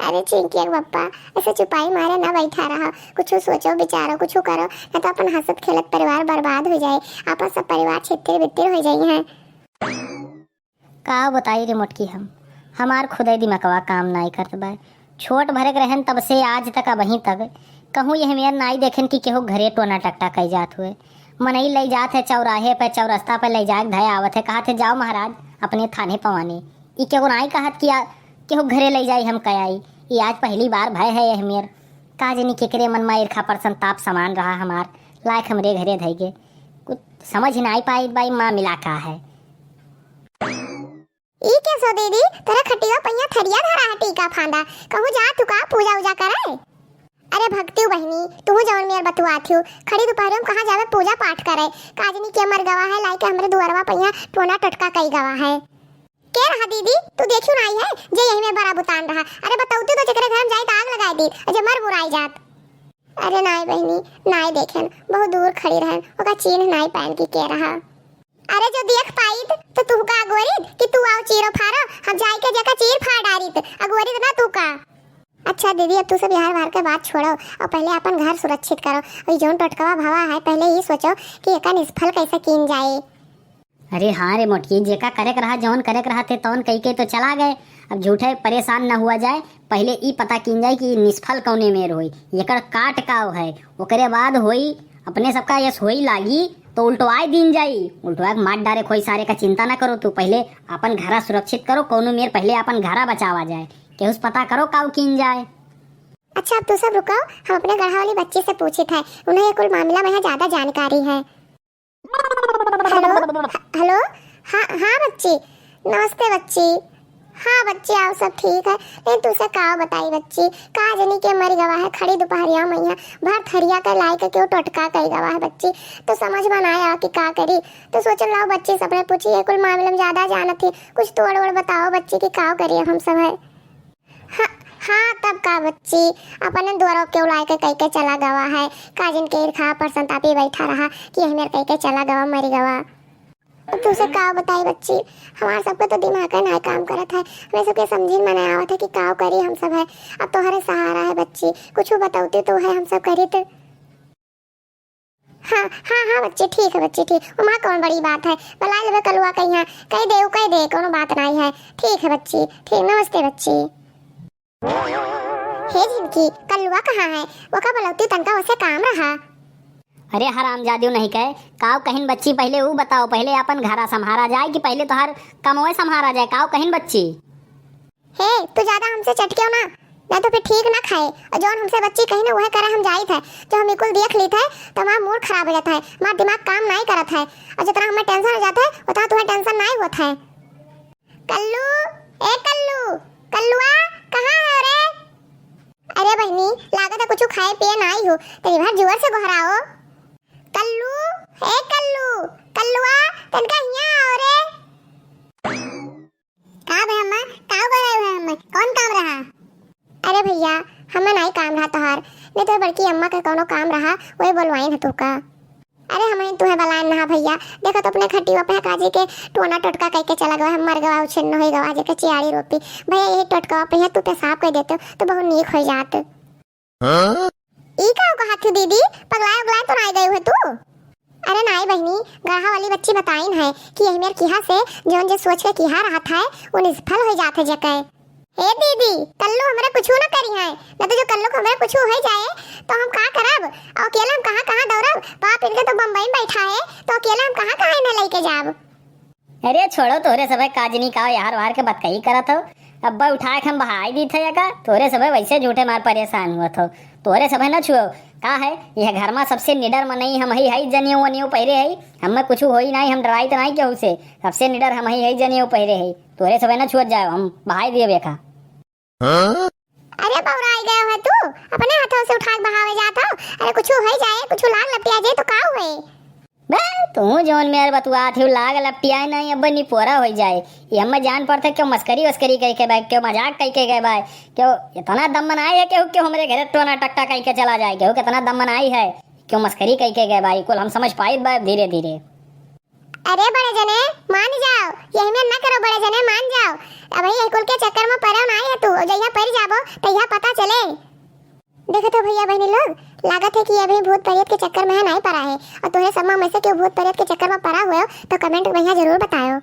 अरे चिंकी पप्पा ऐसे चुपाई मारे ना बैठा रहा, कुछ सोचो विचारो, कुछ करो, नहीं तो अपन हंसत खेलत परिवार बर्बाद हो जाए, आपस सब परिवार छितिर बितिर हो जाई है। का बताई रिमोट की हमार खुदे दिमागवा काम नहीं करत बा। छोट भरे के रहन तब से आज तक वहीं तक कहूँ ये मेर नाई देखें कि केहू घरे टोना टकटा कही जात हुए, मनई ले जात है चौराहे पे चौरस्ता पे ले जाए धय आवत है, कहत है जाओ महाराज अपने थाने पवाने, ई केहू नाई कहत कि केहू घरे ले जाई हम कह आई। ये आज पहली बार भय है यह मेर का जनी केकरे मन में ईर्खा पर संताप समान रहा हमार लायक हमरे घरे धैगे, कुछ समझ ही नहीं पाई बाई माँ मिला का है। ई के सो दीदी तेरा खटिया पहिया थरिया धरा है टीका फांदा, कहूँ जा तू का पूजा उजा करे। अरे भक्ति बहनी तू जवन मेर बतुआ थी खड़ी दोपहर में कहाँ जावे पूजा पाठ करे, काजनी के मर गवा है लाइक हमरे दुआरवा पहिया टोना टटका कई गवा है। के रहा दीदी तू देखियो नहीं है जे यही में बड़ा बुतान रहा, अरे बताऊती तो जकरे घर में जाई आग लगाई दी अजे मर बुराई जात। अरे नाई बहनी नाई देखेन बहुत दूर खड़ी रहन ओका चीन नाई पहन के रहा। अरे जो देख पाई तो तू का अगोरित कि तू आओ चीरो फारो, हम जाई के जका चीर फाड़ डारित अगोरित ना तू का। अच्छा दीदी अब तू सब बिहार बाहर के बात छोड़ो और पहले अपन घर सुरक्षित करो, और जोन टटकवा भावा है पहले ये सोचो कि एका निष्फल कैसे कीन जाए। अरे हाँ रे मोटकी जेका करे के रहा जौन करे के रहा थे तौन कही के तो चला गए, अब झूठे परेशान न हुआ जाए, पहले ई पता कीन जाए कि निष्फल कौने मेर होई, एकड़ काट काव है, ओकरे बाद होई अपने सबका यस होई लागी तो उल्टवाए दिन जाई, उल्टवा के मार डारे कोई सारे का चिंता ना करो, तू पहले अपन घरा सुरक्षित करो, कौनो मेर पहले अपन घरा बचावा जाए, केहुस पता करो काव कीन जाए। अच्छा अब तू सब रुको, हम अपने गढ़ा वाली बच्ची से पूछे थे, उन्हें ये कुल मामला में ज्यादा जानकारी है। हेलो हेलो हाँ हाँ बच्ची, नमस्ते बच्ची। हाँ बच्ची आओ सब ठीक है, लेकिन तुझसे का बताई बच्ची का जनी के मर गवा है खड़ी दोपहरिया मैया भर थरिया का लाई के क्यों टटका कई गवा है बच्ची, तो समझ में ना आया कि का करी, तो सोच लाओ बच्ची सबने पूछी है कुल मामले में ज्यादा जानत थी, कुछ तोड़ ओड़ बताओ बच्ची की का करिए हम सब है। हाँ हाँ तब का बच्ची अपने द्वारा क्यों लाई के कई के चला गवा है, काजिन के ईर्खा पर संतापी बैठा रहा कि हमें कई के चला गवा मर गवा। तुझसे का बताई बच्ची हमारे सबको तो दिमाग का ना काम करत है, हमें सबके समझी में नहीं आवत है कि का करी हम सब है, अब तो हरे सहारा है बच्ची कुछ बताओते तो है हम सब करी तो। हाँ हाँ हाँ बच्ची ठीक है बच्ची ठीक, वहाँ कौन बड़ी बात है, बुला लेवे कलुआ कहीं कह दे कोनो बात नहीं है, ठीक है बच्ची ठीक, नमस्ते बच्ची। हे जिनकी कलुआ कहाँ है, वो का बुलाती तनका उसे काम रहा। अरे हरामजादी नहीं कहे काव कहिन बच्ची, पहले वो बताओ पहले अपन घरा संभारा जाए कि पहले तोहर कमोए संभारा जाए, काव कहिन बच्ची। हे तू ज्यादा हमसे चटकियो ना, नहीं तो फिर ठीक ना खाए, और जो हमसे बच्ची कहीं ना वह करे हम जाई थे, जो हम बिल्कुल देख ली थे तो हमारा मूड खराब हो जाता है, हमारा दिमाग काम नहीं करत है, और जितना हमें टेंशन हो जाता है उतना तुम्हें टेंशन नहीं होता है। कल्लू ए कल्लू कल्लुआ कहाँ है रे। अरे बहनी लागत है कुछ खाए पिए नहीं हो, तेरी भर जोर से गोहराओ। कल्लू ए कल्लू कल्लुआ तनका हिया आओ रे। का बे अम्मा का कर रहे हो अम्मा, कौन काम रहा। अरे भैया हमें नहीं काम रहा तोहार, नहीं तो बड़की अम्मा का कोनो काम रहा वही बोलवाई है तू का। अरे हमें तुम्हें बलान ना भैया, देखो तो अपने खटिया पे काजी के टोना टटका कह के चला गया, मर गवा उछन हो गवा जे के चियाड़ी रोपी भैया ये टटका पे है तू पेशाब कर देते तो बहुत नीक हो जात। ई का कहा दीदी पगलाए उगलाए तो नहीं गई है तू। अरे नहीं बहनी गढ़ा वाली बच्ची बताइन है कि यही मेरे किहा से जोन जो सोच के किहा रहा था वो निष्फल हो जाते जके। हे दीदी कल्लू हमरा कुछ ना करी है, न तो जो कल्लू को हमरा कुछ हो जाए तो हम का करब, और अकेला हम कहां दौड़ब, बाप इनके तो बम्बई में बैठा है तो अकेला हम कहां इन्हें लेके जाब। अरे छोड़ो तोरे सब काजनी का यार वार के बात कही करत हो, अब्बा उठा के हम बहाई दी थे का, तोरे सब वैसे झूठे मार परेशान हुआ थो, तोरे सब न छुओ का है यह घर में सबसे निडर मनई हम ही हई जनियो वनियो पहरे हई, हमें कुछ होई नहीं, हम डराई तो नहीं केहू से, सबसे निडर हम ही हई जनियो पहरे हई, तोरे सब न छुअत जाओ हम बहाई दिए बेका। अरे बौराई गया है तू अपने हाथों से उठा के बहावे जाता, अरे कुछ हो जाए कुछ लाग लपटिया जाए तो का हुए बे तू जोन मेरे बतुआ थी लाग लपटिया नहीं अब नी पोरा हो जाए, ये हम जान पड़ते क्यों मस्करी वस्करी कह के भाई, क्यों मजाक कह के गए भाई, क्यों इतना दम बनाई है, क्यों क्यों हमारे घर टोना टक्का कह के चला जाए, क्यों कितना दम बनाई है, क्यों मस्करी कह के गए भाई, कुल हम समझ पाए भाई धीरे धीरे। अरे बड़े जने मान जाओ, यही में ना करो बड़े जने, मान जाओ। अब ये कुल के चक्कर में पड़ो ना है तू, जइया पड़ जाबो तइया पता चले। देखो तो भैया बहनी लोग, लागत है कि अभी भूत प्रेत के चक्कर में नहीं पड़ा है, और तुम्हें सब में से क्यों भूत प्रेत के चक्कर में पड़ा हुए हो तो कमेंट में जरूर बताओ।